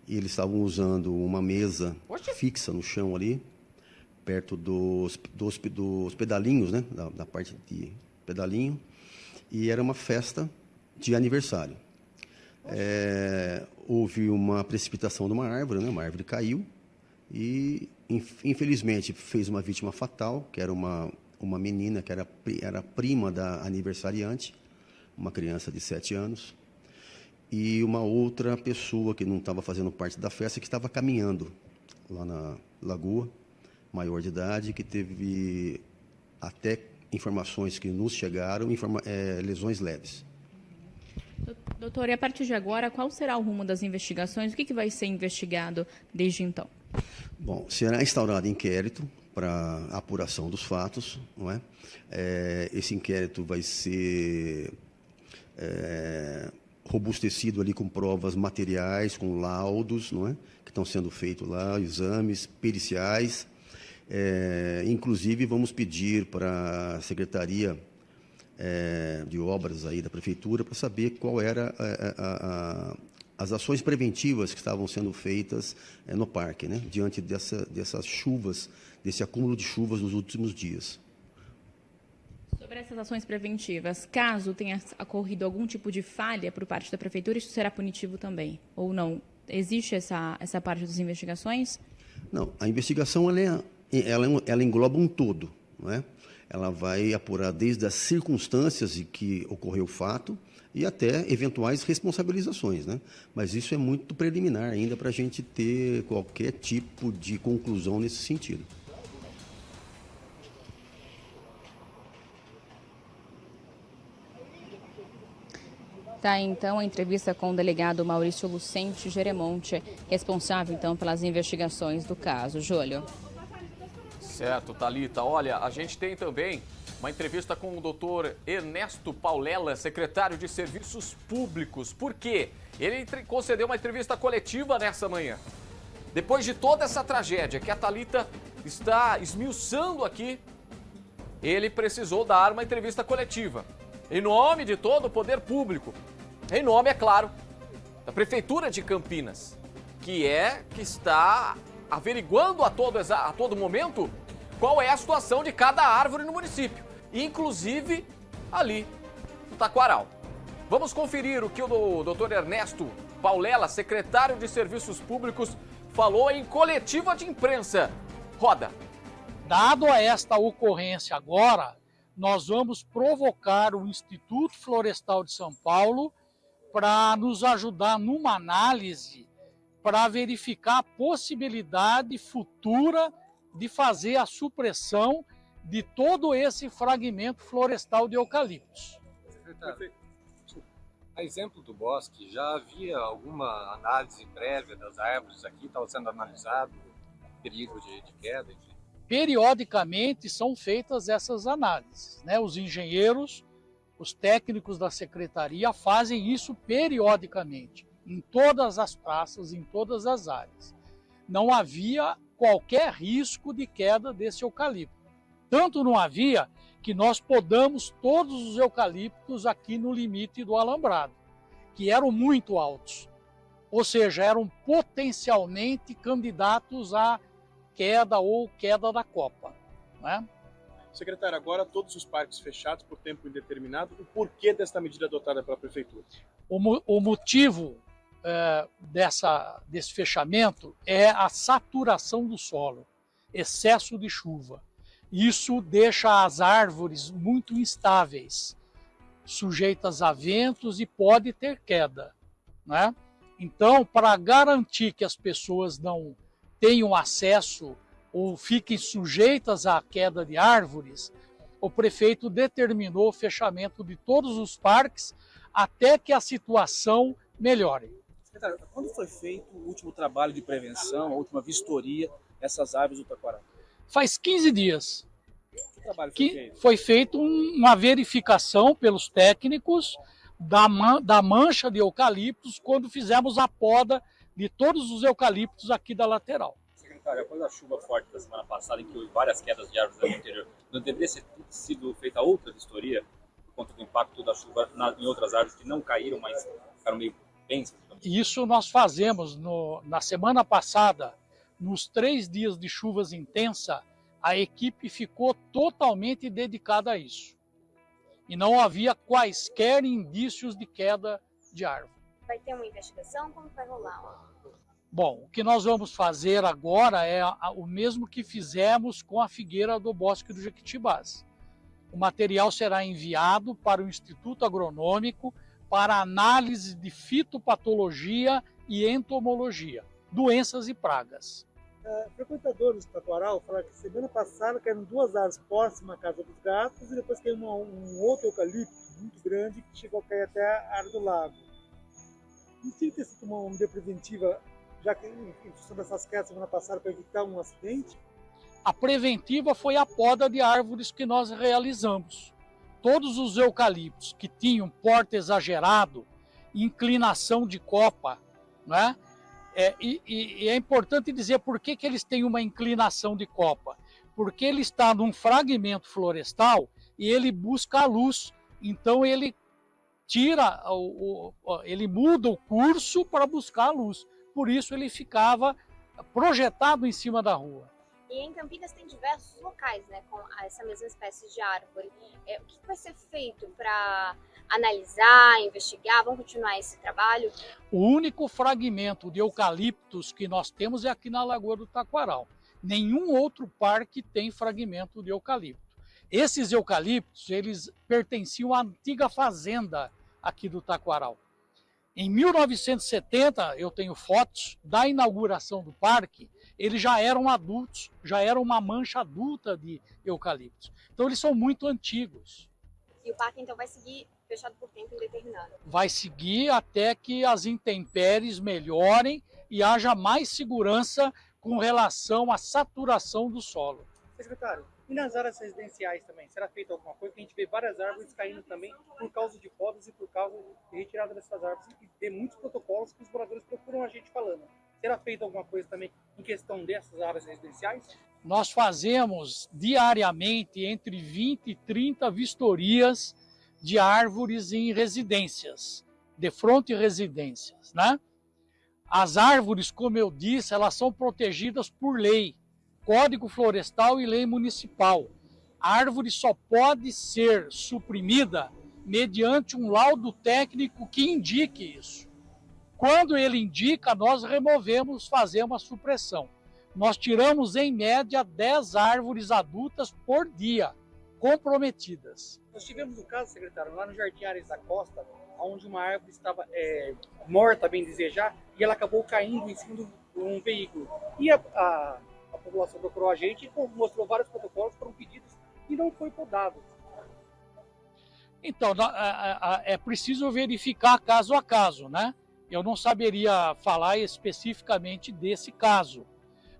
E eles estavam usando uma mesa fixa no chão ali, perto dos pedalinhos, né? Da parte de pedalinho. E era uma festa de aniversário. Houve uma precipitação de uma árvore, né? Uma árvore caiu e, infelizmente, fez uma vítima fatal, que era uma menina que era prima da aniversariante, uma criança de 7 anos, e uma outra pessoa que não estava fazendo parte da festa, que estava caminhando lá na lagoa, maior de idade, que teve, até informações que nos chegaram, lesões leves. Doutor, e a partir de agora, qual será o rumo das investigações? O que vai ser investigado desde então? Bom, será instaurado inquérito para apuração dos fatos, não é? Esse inquérito vai ser robustecido ali com provas materiais, com laudos, não é? Que estão sendo feitos lá, exames periciais. Inclusive, vamos pedir para a Secretaria de Obras aí da Prefeitura para saber qual era as ações preventivas que estavam sendo feitas no parque, né? Diante dessas chuvas, desse acúmulo de chuvas nos últimos dias. Sobre essas ações preventivas, caso tenha ocorrido algum tipo de falha por parte da Prefeitura, isso será punitivo também, ou não? Existe essa parte das investigações? Não, a investigação ela engloba um todo, não é? Ela vai apurar desde as circunstâncias em que ocorreu o fato e até eventuais responsabilizações, né? Mas isso é muito preliminar ainda para a gente ter qualquer tipo de conclusão nesse sentido. Tá, então, a entrevista com o delegado Maurício Lucente Geremonte, responsável, então, pelas investigações do caso. Júlio. Certo, Thalita. Olha, a gente tem também Uma entrevista com o doutor Ernesto Paulela, secretário de Serviços Públicos. Por quê? Ele concedeu uma entrevista coletiva nessa manhã. Depois de toda essa tragédia que a Thalita está esmiuçando aqui, ele precisou dar uma entrevista coletiva. Em nome de todo o poder público. Em nome, é claro, da Prefeitura de Campinas, que está averiguando a todo momento qual é a situação de cada árvore no município, inclusive ali no Taquaral. Vamos conferir o que o doutor Ernesto Paulela, secretário de Serviços Públicos, falou em coletiva de imprensa. Roda. Dado a esta ocorrência agora, nós vamos provocar o Instituto Florestal de São Paulo para nos ajudar numa análise para verificar a possibilidade futura de fazer a supressão de todo esse fragmento florestal de eucaliptos. Secretário, a exemplo do bosque, já havia alguma análise prévia das árvores aqui? Estava sendo analisado o perigo de queda? Enfim. Periodicamente são feitas essas análises, né? Os engenheiros, os técnicos da secretaria fazem isso periodicamente, em todas as praças, em todas as áreas. Não havia qualquer risco de queda desse eucalipto. Tanto não havia que nós podamos todos os eucaliptos aqui no limite do alambrado, que eram muito altos, ou seja, eram potencialmente candidatos a queda ou queda da copa, né? Secretário, agora todos os parques fechados por tempo indeterminado, o porquê desta medida adotada pela Prefeitura? O motivo desse fechamento é a saturação do solo, excesso de chuva. Isso deixa as árvores muito instáveis, sujeitas a ventos e pode ter queda, né? Então, para garantir que as pessoas não tenham acesso ou fiquem sujeitas à queda de árvores, o prefeito determinou o fechamento de todos os parques até que a situação melhore. Secretário, quando foi feito o último trabalho de prevenção, a última vistoria dessas árvores do Taquaral? Faz 15 dias Que trabalho foi que feito? foi feita uma verificação pelos técnicos da mancha de eucaliptos quando fizemos a poda de todos os eucaliptos aqui da lateral. Secretário, após a chuva forte da semana passada, em que houve várias quedas de árvores no interior, não deveria ter sido feita outra vistoria por conta do impacto da chuva em outras árvores que não caíram, mas ficaram meio bensas? Isso nós fazemos na semana passada, nos 3 dias de chuvas intensas, a equipe ficou totalmente dedicada a isso. E não havia quaisquer indícios de queda de árvore. Vai ter uma investigação? Como vai rolar? Bom, o que nós vamos fazer agora é o mesmo que fizemos com a figueira do Bosque do Jequitibás. O material será enviado para o Instituto Agronômico para análise de fitopatologia e entomologia, doenças e pragas. Frequentadores do Taquaral falaram que semana passada caíram 2 árvores próximas à Casa dos Gatos e depois caiu um outro eucalipto muito grande que chegou a cair até a área do lago. Não tinha que ter sido uma medida preventiva, já que em função dessas quedas semana passada, para evitar um acidente? A preventiva foi a poda de árvores que nós realizamos. Todos os eucaliptos que tinham porte exagerado, inclinação de copa, né? E é importante dizer por que eles têm uma inclinação de copa. Porque ele está num fragmento florestal e ele busca a luz. Então ele ele muda o curso para buscar a luz. Por isso ele ficava projetado em cima da rua. E em Campinas tem diversos locais, né, com essa mesma espécie de árvore. O que vai ser feito para analisar, investigar? Vamos continuar esse trabalho? O único fragmento de eucaliptos que nós temos é aqui na Lagoa do Taquaral. Nenhum outro parque tem fragmento de eucalipto. Esses eucaliptos, eles pertenciam à antiga fazenda aqui do Taquaral. Em 1970, eu tenho fotos da inauguração do parque, eles já eram adultos, já era uma mancha adulta de eucaliptos. Então eles são muito antigos. E o parque então vai seguir fechado por tempo indeterminado? Vai seguir até que as intempéries melhorem e haja mais segurança com relação à saturação do solo. Secretário, E nas áreas residenciais também, será feita alguma coisa? Que a gente vê várias árvores caindo também por causa de podas e por causa de retirada dessas árvores. E tem muitos protocolos que os moradores procuram a gente falando. Será feita alguma coisa também em questão dessas áreas residenciais? Nós fazemos diariamente entre 20 e 30 vistorias de árvores em residências, de fronte residências, né? As árvores, como eu disse, elas são protegidas por lei, Código Florestal e lei municipal. A árvore só pode ser suprimida mediante um laudo técnico que indique isso. Quando ele indica, nós removemos, fazemos a supressão. Nós tiramos, em média, 10 árvores adultas por dia, comprometidas. Nós tivemos um caso, secretário, lá no Jardim Ares da Costa, onde uma árvore estava morta, bem desejar, e ela acabou caindo em cima de um veículo. E a população procurou a gente e mostrou vários protocolos, foram pedidos e não foi podado. Então, é preciso verificar caso a caso, né? Eu não saberia falar especificamente desse caso,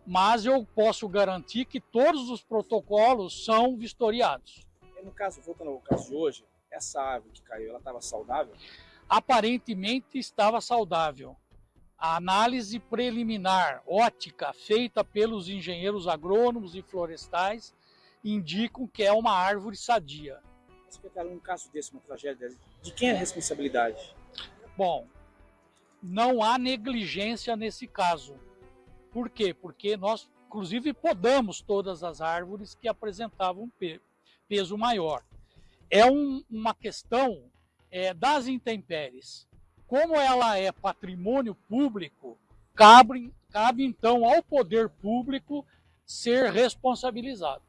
mas eu posso garantir que todos os protocolos são vistoriados. No caso, voltando ao caso de hoje, essa árvore que caiu, ela estava saudável? Aparentemente estava saudável. A análise preliminar ótica feita pelos engenheiros agrônomos e florestais indicam que é uma árvore sadia. Secretário, num caso desse, uma tragédia, de quem é a responsabilidade? Bom, não há negligência nesse caso. Por quê? Porque nós, inclusive, podamos todas as árvores que apresentavam peso maior. É uma questão das intempéries. Como ela é patrimônio público, cabe então ao poder público ser responsabilizado.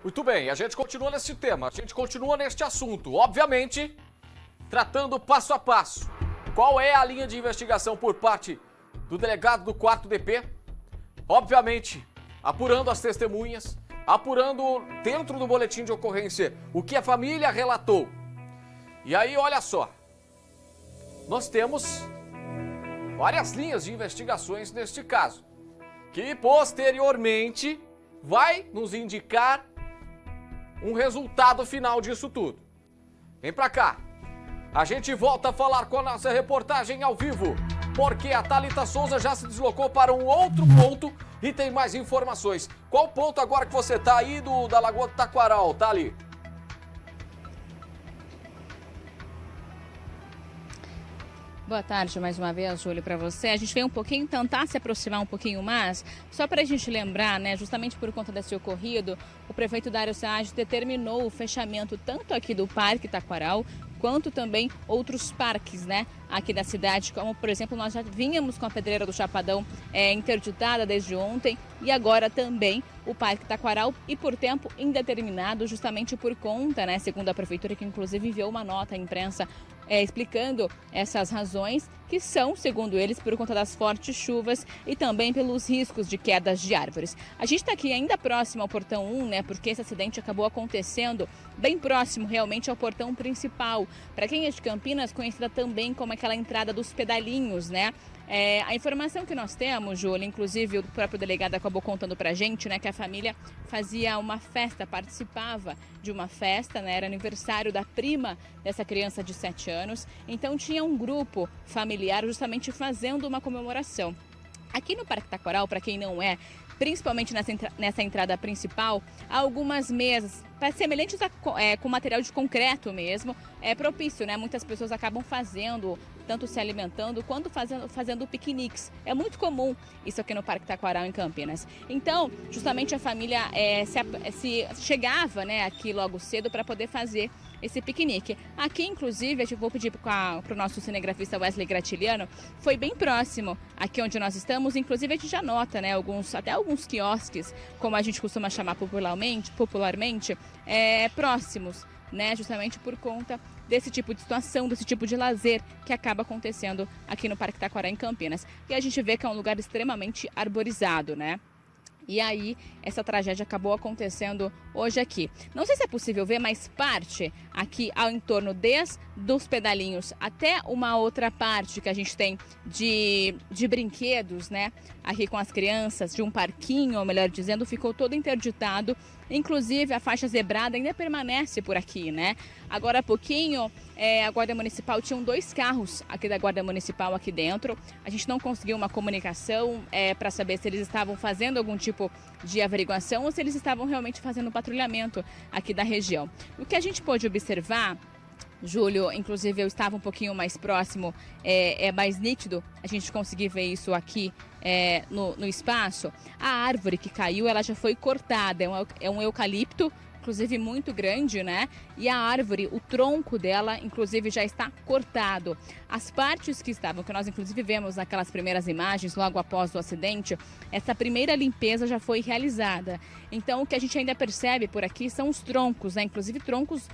Muito bem, a gente continua nesse tema, a gente continua neste assunto. Obviamente, tratando passo a passo. Qual é a linha de investigação por parte do delegado do 4º DP? Obviamente, apurando as testemunhas, apurando dentro do boletim de ocorrência o que a família relatou. E aí, olha só, nós temos várias linhas de investigações neste caso, que posteriormente vai nos indicar um resultado final disso tudo. Vem pra cá. A gente volta a falar com a nossa reportagem ao vivo, porque a Thalita Souza já se deslocou para um outro ponto e tem mais informações. Qual ponto agora que você tá aí da Lagoa do Taquaral, Thali? Boa tarde mais uma vez, Júlio, para você. A gente veio um pouquinho tentar se aproximar um pouquinho mais, só para a gente lembrar, né, justamente por conta desse ocorrido, o prefeito Dário Saad determinou o fechamento tanto aqui do Parque Taquaral, quanto também outros parques, né, aqui da cidade, como, por exemplo, nós já vínhamos com a Pedreira do Chapadão interditada desde ontem, e agora também o Parque Taquaral, e por tempo indeterminado, justamente por conta, né, segundo a prefeitura, que inclusive enviou uma nota à imprensa explicando essas razões, que são, segundo eles, por conta das fortes chuvas e também pelos riscos de quedas de árvores. A gente está aqui ainda próximo ao portão 1, né, porque esse acidente acabou acontecendo bem próximo realmente ao portão principal. Para quem é de Campinas, conhecida também como aquela entrada dos pedalinhos, né? A informação que nós temos, Júlia, inclusive o próprio delegado acabou contando pra gente, né, que a família fazia uma festa, participava de uma festa, né, era aniversário da prima dessa criança de 7 anos, então tinha um grupo familiar justamente fazendo uma comemoração. Aqui no Parque Taquaral, para quem não é, principalmente nessa entrada principal, há algumas mesas semelhantes com material de concreto mesmo, é propício, né? Muitas pessoas acabam fazendo, tanto se alimentando quanto fazendo piqueniques. É muito comum isso aqui no Parque Taquaral, em Campinas. Então, justamente a família chegava, né, aqui logo cedo para poder fazer esse piquenique. Aqui, inclusive, eu vou pedir para o nosso cinegrafista Wesley Gratiliano, foi bem próximo aqui onde nós estamos, inclusive a gente já nota, né, até alguns quiosques, como a gente costuma chamar popularmente, próximos, né, justamente por conta desse tipo de situação, desse tipo de lazer que acaba acontecendo aqui no Parque Taquaral, em Campinas. E a gente vê que é um lugar extremamente arborizado, né? E aí, essa tragédia acabou acontecendo hoje aqui. Não sei se é possível ver, mas parte aqui ao entorno dos pedalinhos até uma outra parte que a gente tem de brinquedos, né? Aqui com as crianças, de um parquinho, ou melhor dizendo, ficou todo interditado. Inclusive, a faixa zebrada ainda permanece por aqui, né? Agora há pouquinho, a Guarda Municipal, tinham 2 carros aqui da Guarda Municipal aqui dentro. A gente não conseguiu uma comunicação para saber se eles estavam fazendo algum tipo de averiguação ou se eles estavam realmente fazendo patrulhamento aqui da região. O que a gente pôde observar, Júlio, inclusive eu estava um pouquinho mais próximo, é mais nítido a gente conseguir ver isso aqui no espaço. A árvore que caiu, ela já foi cortada, é um eucalipto, inclusive muito grande, né? E a árvore, o tronco dela, inclusive, já está cortado. As partes que estavam, que nós inclusive vemos naquelas primeiras imagens, logo após o acidente, essa primeira limpeza já foi realizada. Então, o que a gente ainda percebe por aqui são os troncos, né? Inclusive troncos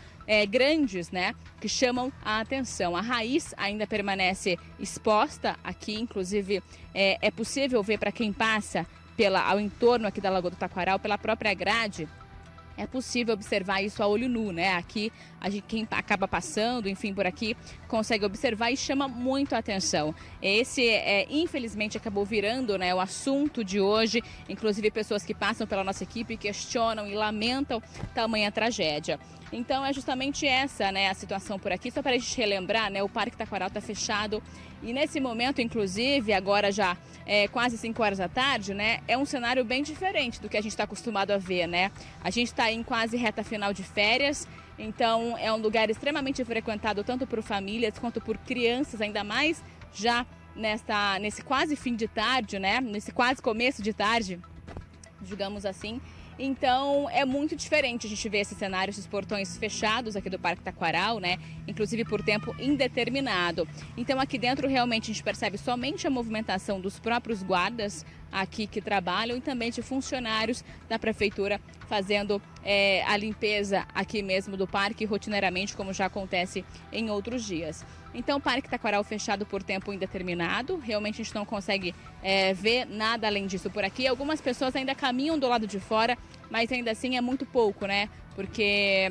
grandes, né? Que chamam a atenção. A raiz ainda permanece exposta aqui, inclusive é possível ver para quem passa ao entorno aqui da Lagoa do Taquaral, pela própria grade. É possível observar isso a olho nu, né? Aqui, quem acaba passando, enfim, por aqui, consegue observar e chama muito a atenção. Esse, infelizmente, acabou virando, né, o assunto de hoje. Inclusive, pessoas que passam pela nossa equipe questionam e lamentam tamanha tragédia. Então, é justamente essa, né, a situação por aqui. Só para a gente relembrar, né, o Parque Taquaral está fechado. E nesse momento, inclusive, agora já quase 5 horas da tarde, né, é um cenário bem diferente do que a gente está acostumado a ver, né? A gente está em quase reta final de férias, então é um lugar extremamente frequentado tanto por famílias quanto por crianças, ainda mais já nesse quase fim de tarde, né? Nesse quase começo de tarde, digamos assim. Então é muito diferente a gente ver esse cenário, esses portões fechados aqui do Parque Taquaral, né? Inclusive por tempo indeterminado. Então aqui dentro realmente a gente percebe somente a movimentação dos próprios guardas aqui que trabalham e também de funcionários da prefeitura fazendo a limpeza aqui mesmo do parque rotineiramente, como já acontece em outros dias. Então o Parque Taquaral fechado por tempo indeterminado, realmente a gente não consegue ver nada além disso por aqui. Algumas pessoas ainda caminham do lado de fora, mas ainda assim é muito pouco, né? Porque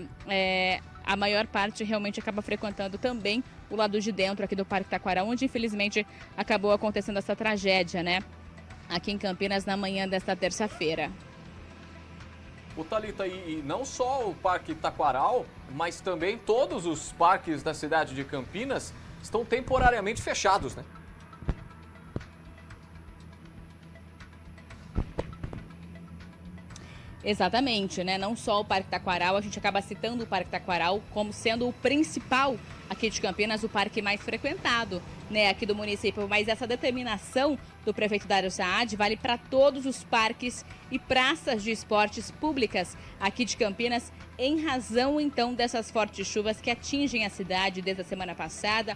a maior parte realmente acaba frequentando também o lado de dentro aqui do Parque Taquaral, onde infelizmente acabou acontecendo essa tragédia, né? Aqui em Campinas na manhã desta terça-feira. O Thalita, e não só o Parque Taquaral, mas também todos os parques da cidade de Campinas estão temporariamente fechados, né? Exatamente, né? Não só o Parque Taquaral, a gente acaba citando o Parque Taquaral como sendo o principal aqui de Campinas, o parque mais frequentado, né, aqui do município. Mas essa determinação do prefeito Dário Saad vale para todos os parques e praças de esportes públicas aqui de Campinas, em razão então dessas fortes chuvas que atingem a cidade desde a semana passada.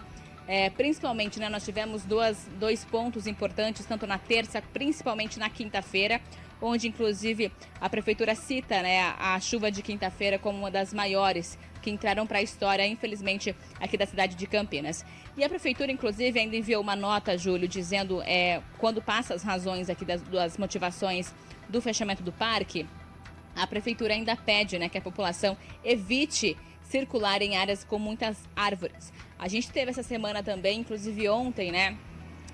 Principalmente, né, nós tivemos dois pontos importantes, tanto na terça, principalmente na quinta-feira, onde inclusive a prefeitura cita, né, a chuva de quinta-feira como uma das maiores que entraram para a história, infelizmente, aqui da cidade de Campinas. E a prefeitura, inclusive, ainda enviou uma nota, Júlio, dizendo, quando passa as razões aqui das motivações do fechamento do parque, a prefeitura ainda pede, né, que a população evite circular em áreas com muitas árvores. A gente teve essa semana também, inclusive ontem, né,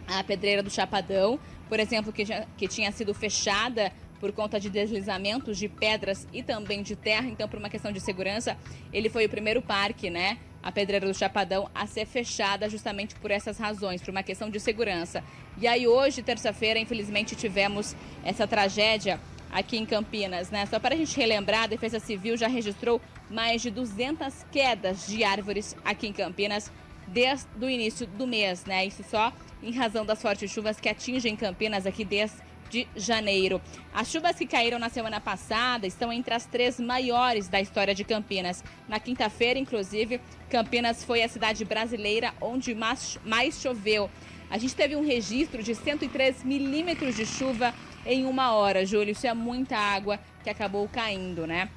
a Pedreira do Chapadão, por exemplo, que tinha sido fechada por conta de deslizamentos de pedras e também de terra. Então, por uma questão de segurança, ele foi o primeiro parque, né, a Pedreira do Chapadão, a ser fechada justamente por essas razões, por uma questão de segurança. E aí hoje, terça-feira, infelizmente, tivemos essa tragédia aqui em Campinas, né? Só para a gente relembrar, a Defesa Civil já registrou mais de 200 quedas de árvores aqui em Campinas desde o início do mês, né? Isso só em razão das fortes chuvas que atingem Campinas aqui desde janeiro. As chuvas que caíram na semana passada estão entre as 3 maiores da história de Campinas. Na quinta-feira, inclusive, Campinas foi a cidade brasileira onde mais choveu. A gente teve um registro de 103 milímetros de chuva em 1 hora, Júlio. Isso é muita água que acabou caindo, né?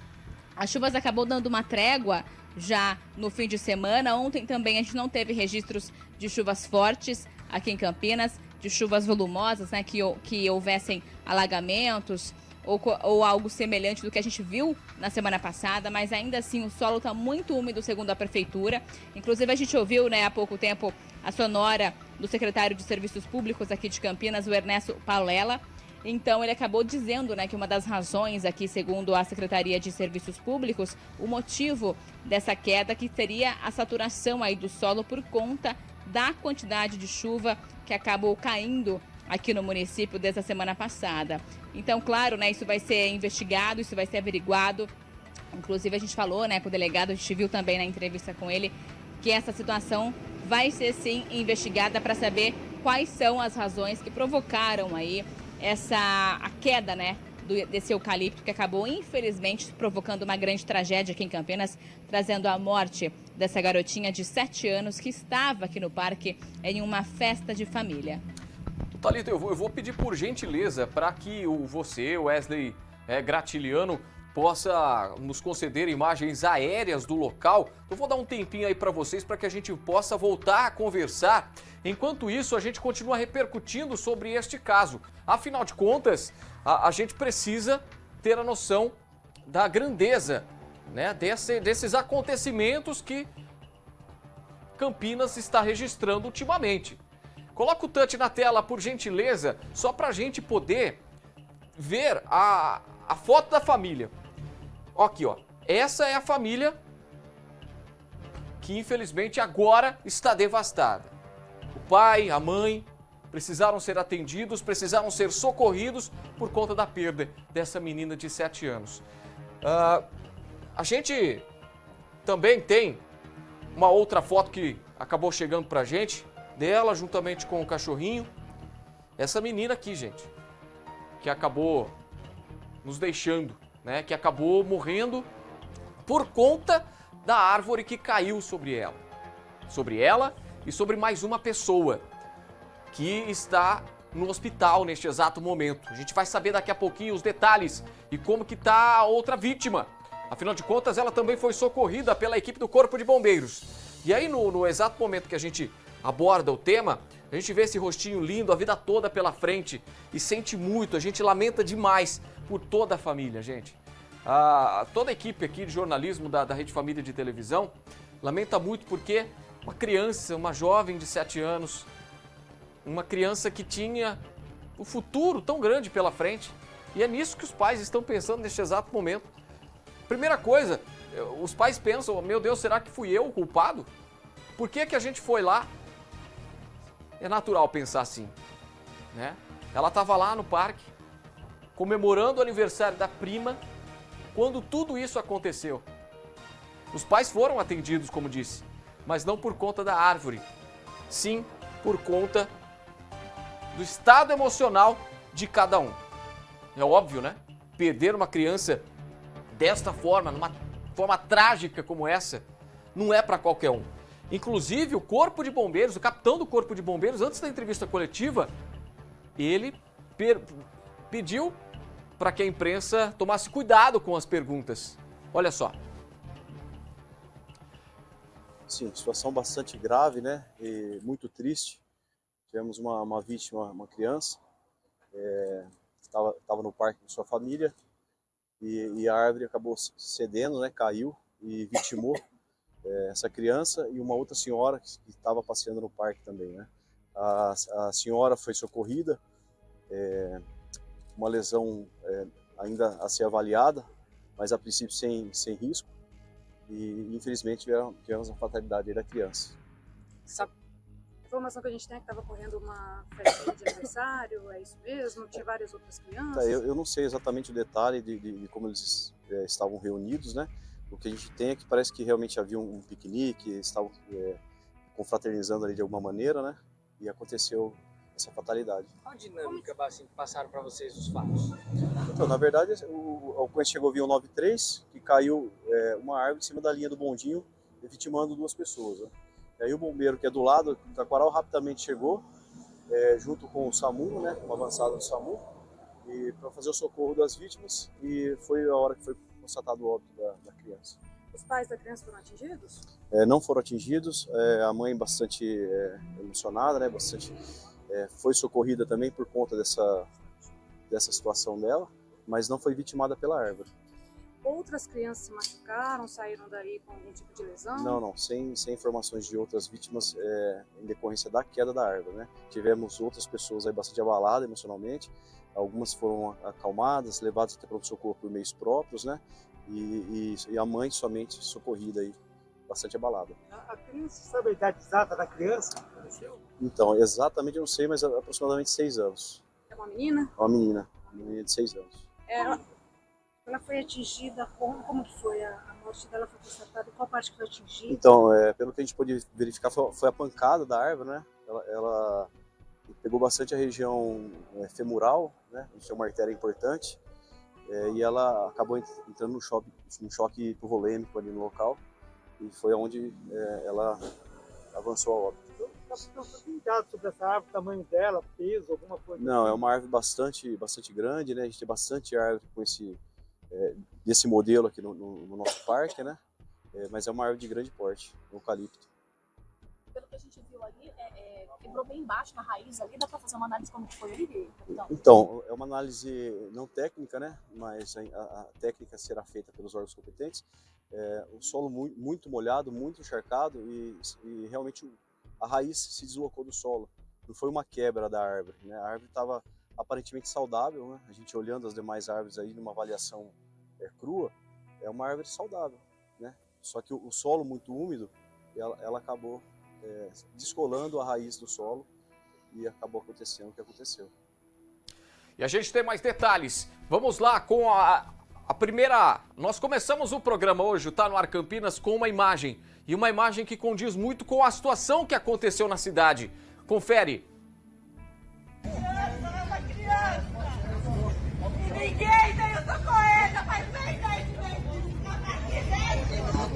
As chuvas acabou dando uma trégua já no fim de semana. Ontem também a gente não teve registros de chuvas fortes aqui em Campinas, de chuvas volumosas, né, que houvessem alagamentos ou algo semelhante do que a gente viu na semana passada, mas ainda assim o solo está muito úmido, segundo a prefeitura. Inclusive a gente ouviu, né, há pouco tempo a sonora do secretário de Serviços Públicos aqui de Campinas, o Ernesto Paulela. Então ele acabou dizendo, né, que uma das razões aqui, segundo a Secretaria de Serviços Públicos, o motivo dessa queda que seria a saturação aí do solo por conta da quantidade de chuva que acabou caindo aqui no município desde a semana passada. Então, claro, né, isso vai ser investigado, isso vai ser averiguado. Inclusive, a gente falou, né, com o delegado, a gente viu também na entrevista com ele, que essa situação vai ser, sim, investigada para saber quais são as razões que provocaram aí a queda, né, desse eucalipto que acabou, infelizmente, provocando uma grande tragédia aqui em Campinas, trazendo a morte dessa garotinha de 7 anos que estava aqui no parque em uma festa de família. Thalita, eu vou pedir por gentileza para que você, Wesley Gratiliano, possa nos conceder imagens aéreas do local. Eu vou dar um tempinho aí para vocês para que a gente possa voltar a conversar. Enquanto isso, a gente continua repercutindo sobre este caso. Afinal de contas, a gente precisa ter a noção da grandeza, né, desses acontecimentos que Campinas está registrando ultimamente. Coloca o touch na tela, por gentileza, só para a gente poder ver a foto da família. Aqui, ó. Essa é a família que, infelizmente, agora está devastada. O pai, a mãe precisaram ser atendidos, precisaram ser socorridos por conta da perda dessa menina de 7 anos. A gente também tem uma outra foto que acabou chegando pra gente, dela juntamente com o cachorrinho. Essa menina aqui, gente, que acabou nos deixando, né? Que acabou morrendo por conta da árvore que caiu sobre ela. Sobre ela e sobre mais uma pessoa que está no hospital neste exato momento. A gente vai saber daqui a pouquinho os detalhes e como que tá a outra vítima. Afinal de contas, ela também foi socorrida pela equipe do Corpo de Bombeiros. E aí, no exato momento que a gente aborda o tema, a gente vê esse rostinho lindo a vida toda pela frente e sente muito, a gente lamenta demais por toda a família, gente. Toda a equipe aqui de jornalismo da Rede Família de Televisão lamenta muito porque uma criança, uma jovem de 7 anos, uma criança que tinha um futuro tão grande pela frente, e é nisso que os pais estão pensando neste exato momento. Primeira coisa, os pais pensam, meu Deus, será que fui eu o culpado? Por que que a gente foi lá? É natural pensar assim, né? Ela estava lá no parque, comemorando o aniversário da prima, quando tudo isso aconteceu. Os pais foram atendidos, como disse, mas não por conta da árvore, sim por conta do estado emocional de cada um. É óbvio, né? Perder uma criança desta forma, numa forma trágica como essa, não é para qualquer um. Inclusive, o Corpo de Bombeiros, o capitão do Corpo de Bombeiros, antes da entrevista coletiva, ele pediu para que a imprensa tomasse cuidado com as perguntas. Olha só. Sim, situação bastante grave, né? E muito triste. Tivemos uma vítima, uma criança, estava no parque com sua família e a árvore acabou cedendo, né? Caiu e vitimou essa criança e uma outra senhora que estava passeando no parque também, né? A senhora foi socorrida, uma lesão ainda a ser avaliada, mas a princípio sem risco, e infelizmente tivemos a fatalidade da criança. A informação que a gente tem é que estava ocorrendo uma festinha de aniversário, é isso mesmo? Tinha várias outras crianças? Eu não sei exatamente o detalhe de como eles estavam reunidos, né? O que a gente tem é que parece que realmente havia um piquenique, estavam confraternizando ali de alguma maneira, né? E aconteceu essa fatalidade. Qual a dinâmica assim, que passaram para vocês os fatos? Então, na verdade, a ocorrência chegou via 93, que caiu uma árvore em cima da linha do bondinho, vitimando 2 pessoas, né? E aí o bombeiro, que é do lado do Taquaral, rapidamente chegou, junto com o SAMU, né? Uma avançada do SAMU, para fazer o socorro das vítimas, e foi a hora que foi constatado o óbito da criança. Os pais da criança foram atingidos? Não foram atingidos, a mãe bastante emocionada, né? Bastante, foi socorrida também por conta dessa situação dela, mas não foi vitimada pela árvore. Outras crianças se machucaram, saíram daí com algum tipo de lesão? Não, sem informações de outras vítimas em decorrência da queda da árvore, né? Tivemos outras pessoas aí bastante abaladas emocionalmente, algumas foram acalmadas, levadas até pronto-socorro por meios próprios, né? E a mãe somente socorrida aí, bastante abalada. A criança, sabe a idade exata da criança que faleceu? Então, exatamente eu não sei, mas aproximadamente 6 anos. É uma menina? É uma menina de 6 anos. Ela foi atingida, como que foi? A morte dela foi constatada? Qual parte que foi atingida? Então, pelo que a gente pôde verificar, foi a pancada da árvore, né? Ela pegou bastante a região femoral, né? A gente tem uma artéria importante, e ela acabou entrando num choque hipovolêmico ali no local, e foi onde ela avançou a óbito. Não tem dados sobre essa árvore, o tamanho dela, peso, alguma coisa? Não, é uma árvore bastante grande, né? A gente tem bastante árvore com desse modelo aqui no nosso parque, né? Mas é uma árvore de grande porte, um eucalipto. Pelo que a gente viu ali, quebrou bem embaixo na raiz ali, dá para fazer uma análise como que foi ali, capitão? Então, é uma análise não técnica, né? Mas a técnica será feita pelos órgãos competentes. O solo muito molhado, muito encharcado e realmente a raiz se deslocou do solo. Não foi uma quebra da árvore, né? A árvore estava aparentemente saudável, né? A gente olhando as demais árvores aí numa avaliação crua, é uma árvore saudável, né? Só que o solo muito úmido, ela acabou descolando a raiz do solo e acabou acontecendo o que aconteceu. E a gente tem mais detalhes. Vamos lá com a primeira... Nós começamos o programa hoje, tá no Ar Campinas, com uma imagem. E uma imagem que condiz muito com a situação que aconteceu na cidade. Confere. E ninguém veio socorrer, faz 10 minutos.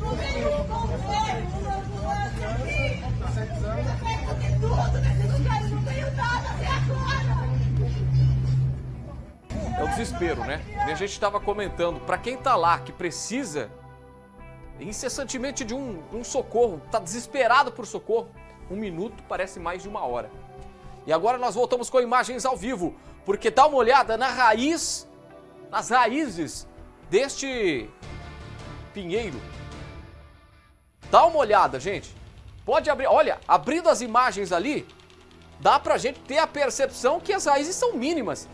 Não veio um bombeiro, uma ambulância aqui. Eu fiz tudo nesse lugar e não veio nada até agora. É o desespero, né? E a gente estava comentando, para quem tá lá, que precisa incessantemente de um socorro, tá desesperado por socorro, 1 minuto parece mais de 1 hora. E agora nós voltamos com imagens ao vivo, porque dá uma olhada nas raízes deste pinheiro. Dá uma olhada, gente. Pode abrir, olha, abrindo as imagens ali, dá pra gente ter a percepção que as raízes são mínimas.